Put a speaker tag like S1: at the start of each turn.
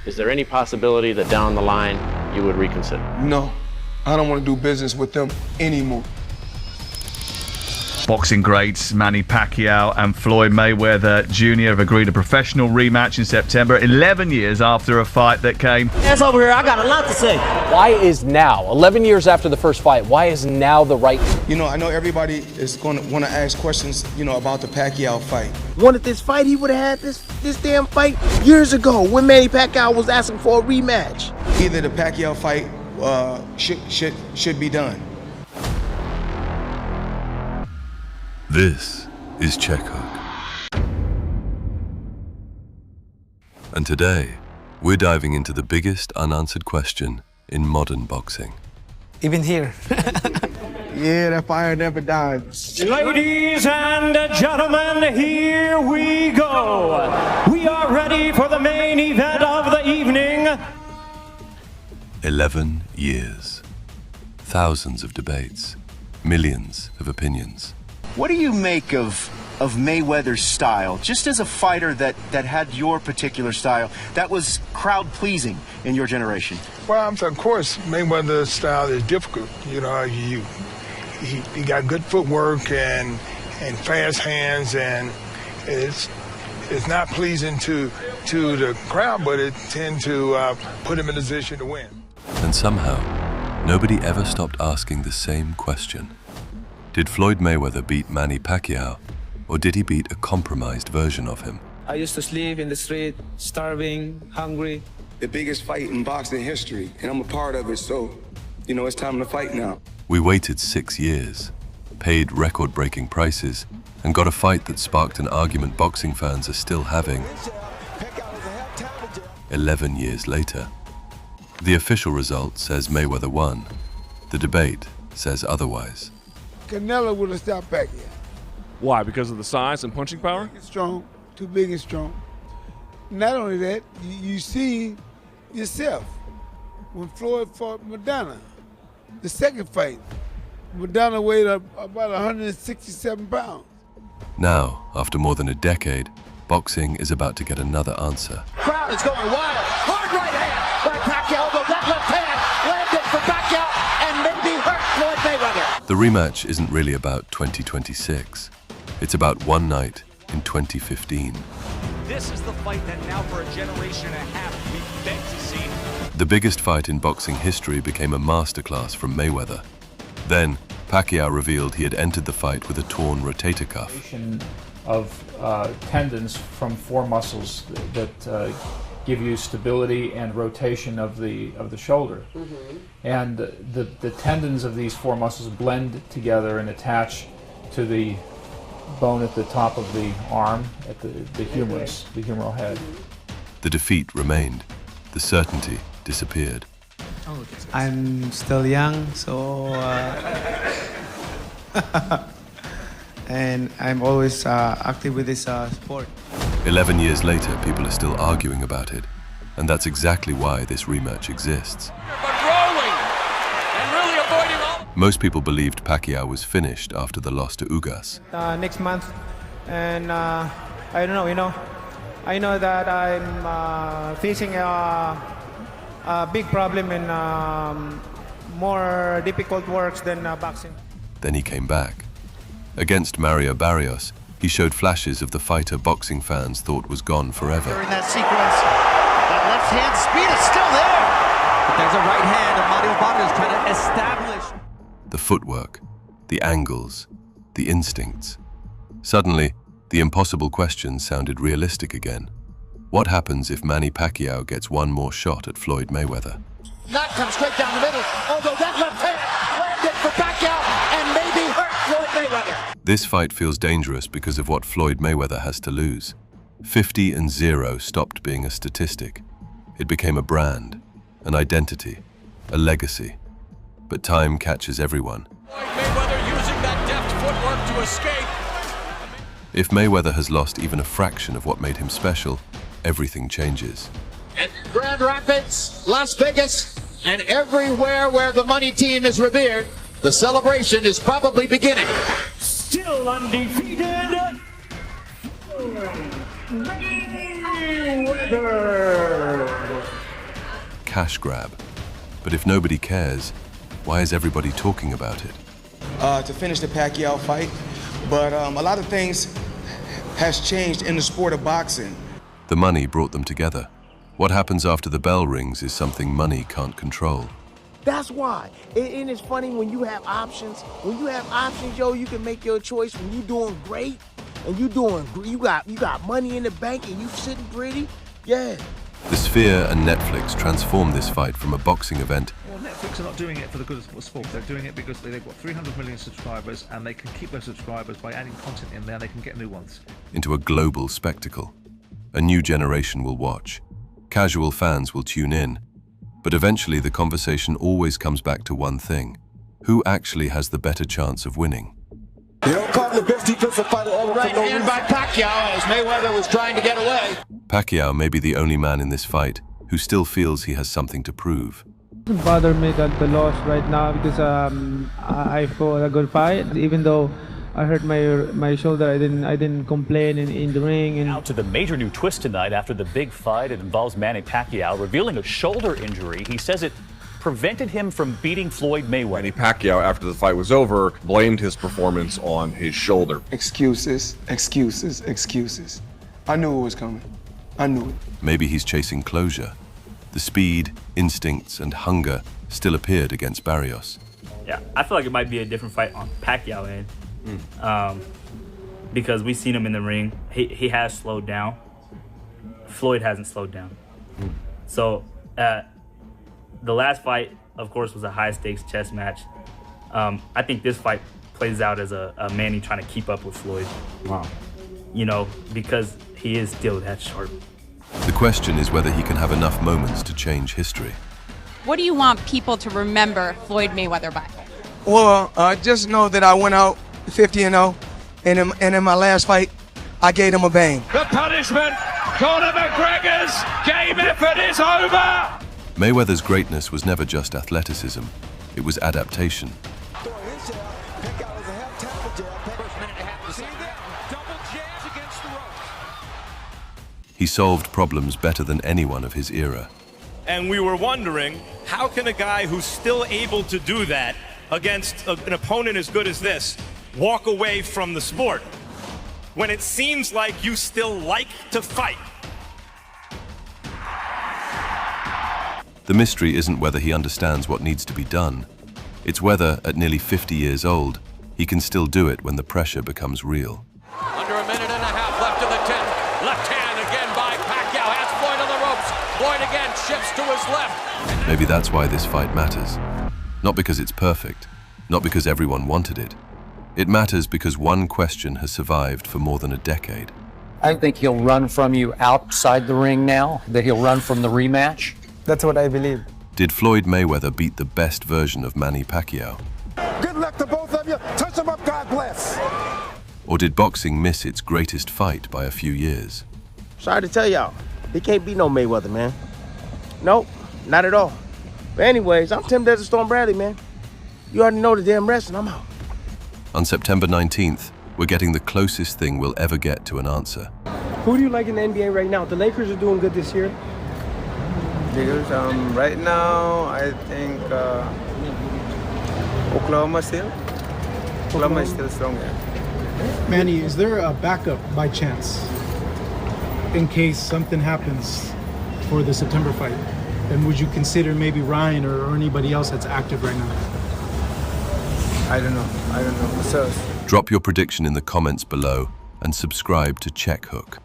S1: Is there any possibility that down the line you would reconsider?
S2: No, I don't want to do business with them anymore.
S3: Boxing greats Manny Pacquiao and Floyd Mayweather Jr. have agreed a professional rematch in September, 11 years after a fight that came.
S4: Hands over here, I got a lot to say.
S5: Why is now, 11 years after the first fight, why is now the right?
S2: You know, I know everybody is going to want to ask questions, you know, about the Pacquiao fight.
S4: Wanted this fight, he would have had this damn fight years ago when Manny Pacquiao was asking for a rematch.
S2: Either the Pacquiao fight should be done.
S6: This is Check Hook. And today, we're diving into the biggest unanswered question in modern boxing.
S4: Even here.
S2: Yeah, that fire never dies.
S7: Ladies and gentlemen, here we go. We are ready for the main event of the evening.
S6: 11 years. Thousands of debates. Millions of opinions.
S8: What do you make of Mayweather's style, just as a fighter that had your particular style, that was crowd-pleasing in your generation?
S9: Well, of course, Mayweather's style is difficult. You know, he got good footwork and fast hands, and it's not pleasing to the crowd, but it tends to put him in a position to win.
S6: And somehow, nobody ever stopped asking the same question. Did Floyd Mayweather beat Manny Pacquiao, or did he beat a compromised version of him?
S10: I used to sleep in the street, starving, hungry.
S11: The biggest fight in boxing history, and I'm a part of it, so, you know, it's time to fight now.
S6: We waited 6 years, paid record-breaking prices, and got a fight that sparked an argument boxing fans are still having. 11 years later. The official result says Mayweather won. The debate says otherwise.
S12: Canelo would have stopped Pacquiao.
S13: Why? Because of the size and punching power?
S12: Strong, too big and strong. Not only that, you see yourself when Floyd fought Madonna. The second fight, Madonna weighed up about 167 pounds.
S6: Now, after more than a decade, boxing is about to get another answer.
S4: Crowd is going wild. Hard right hand by Pacquiao, but that left hand landed for Pacquiao and maybe hurt Floyd Mayweather.
S6: The rematch isn't really about 2026. It's about one night in 2015.
S14: This is the fight that now for a generation and a half we've begged to see.
S6: The biggest fight in boxing history became a masterclass from Mayweather. Then, Pacquiao revealed he had entered the fight with a torn rotator cuff.
S15: Of tendons from four muscles that give you stability and rotation of the shoulder. And the tendons of these four muscles blend together and attach to the bone at the top of the arm, at the humerus, the humeral head.
S6: The defeat remained. The certainty disappeared.
S16: I'm still young, so and I'm always active with this sport.
S6: 11 years later, people are still arguing about it, and that's exactly why this rematch exists. Most people believed Pacquiao was finished after the loss to Ugas.
S16: Next month, and I don't know, you know, I know that I'm facing a big problem in more difficult works than boxing.
S6: Then he came back. Against Barrios, he showed flashes of the fighter boxing fans thought was gone forever.
S4: During that sequence, that left hand speed is still there. But there's a right hand, and Mario Barrios trying to establish.
S6: The footwork, the angles, the instincts. Suddenly, the impossible question sounded realistic again. What happens if Manny Pacquiao gets one more shot at Floyd Mayweather?
S4: That comes straight down the middle, although that left hand landed for Pacquiao and maybe hurt Floyd Mayweather.
S6: This fight feels dangerous because of what Floyd Mayweather has to lose. 50-0 stopped being a statistic. It became a brand, an identity, a legacy. But time catches everyone.
S14: Mayweather using that deft footwork to escape.
S6: If Mayweather has lost even a fraction of what made him special, everything changes.
S4: And Grand Rapids, Las Vegas, and everywhere where the money team is revered, the celebration is probably beginning.
S7: Still undefeated, Mayweather.
S6: cash grab. But if nobody cares, why is everybody talking about it?
S2: To finish the Pacquiao fight, but a lot of things has changed in the sport of boxing.
S6: The money brought them together. What happens after the bell rings is something money can't control.
S17: That's why. And it's funny when you have options. When you have options, yo, you can make your choice. When you're doing great and you got money in the bank and you sitting pretty, yeah.
S6: The Sphere and Netflix transformed this fight from a boxing event.
S18: Well, Netflix are not doing it for the good of sport. They're doing it because they've got 300 million subscribers and they can keep those subscribers by adding content in there. They can get new ones.
S6: Into a global spectacle. A new generation will watch. Casual fans will tune in. But eventually the conversation always comes back to one thing. Who actually has the better chance of winning?
S4: You don't call the best defensive fighter ever. Right hand by Pacquiao as Mayweather was trying to get away.
S6: Pacquiao may be the only man in this fight who still feels he has something to prove.
S16: It doesn't bother me that the loss right now because I fought a good fight, even though I hurt my shoulder. I didn't complain in the ring. And
S19: now to the major new twist tonight after the big fight. It involves Manny Pacquiao revealing a shoulder injury. He says it prevented him from beating Floyd Mayweather.
S13: Manny Pacquiao, after the fight was over, blamed his performance on his shoulder.
S11: Excuses, excuses, excuses. I knew it was coming. I knew it.
S6: Maybe he's chasing closure. The speed, instincts, and hunger still appeared against Barrios.
S20: Yeah, I feel like it might be a different fight on Pacquiao end. Because we've seen him in the ring. He has slowed down. Floyd hasn't slowed down. So the last fight, of course, was a high-stakes chess match. I think this fight plays out as a Manny trying to keep up with Floyd.
S1: Wow.
S20: You know, because he is still that sharp.
S6: The question is whether he can have enough moments to change history.
S21: What do you want people to remember Floyd Mayweather by?
S17: Well, just know that I went out 50-0, and in my last fight, I gave him a bang.
S7: The punishment, Conor McGregor's game effort is over!
S6: Mayweather's greatness was never just athleticism, it was adaptation. He solved problems better than anyone of his era.
S22: And we were wondering, how can a guy who's still able to do that against an opponent as good as this walk away from the sport when it seems like you still like to fight?
S6: The mystery isn't whether he understands what needs to be done. It's whether, at nearly 50 years old, he can still do it when the pressure becomes real.
S23: Under a minute and a half left in the 10. Left hand again by Pacquiao. Has Floyd on the ropes. Floyd again shifts to his left.
S6: Maybe that's why this fight matters. Not because it's perfect, not because everyone wanted it. It matters because one question has survived for more than a decade.
S24: I think he'll run from you outside the ring now, that he'll run from the rematch.
S17: That's what I believe.
S6: Did Floyd Mayweather beat the best version of Manny Pacquiao?
S17: Good luck to both of you. Touch them up, God bless.
S6: Or did boxing miss its greatest fight by a few years?
S17: Sorry to tell y'all, he can't beat no Mayweather, man. Nope, not at all. But anyways, I'm Tim Desert Storm Bradley, man. You already know the damn rest, and I'm out.
S6: On September 19th, we're getting the closest thing we'll ever get to an answer.
S25: Who do you like in the NBA right now? The Lakers are doing good this year.
S26: Lakers, right now, I think Oklahoma still. Oklahoma is still strong, yeah.
S27: Manny, is there a backup by chance in case something happens for the September fight? And would you consider maybe Ryan or anybody else that's active right now?
S26: I don't know. So,
S6: Drop your prediction in the comments below and subscribe to Check Hook.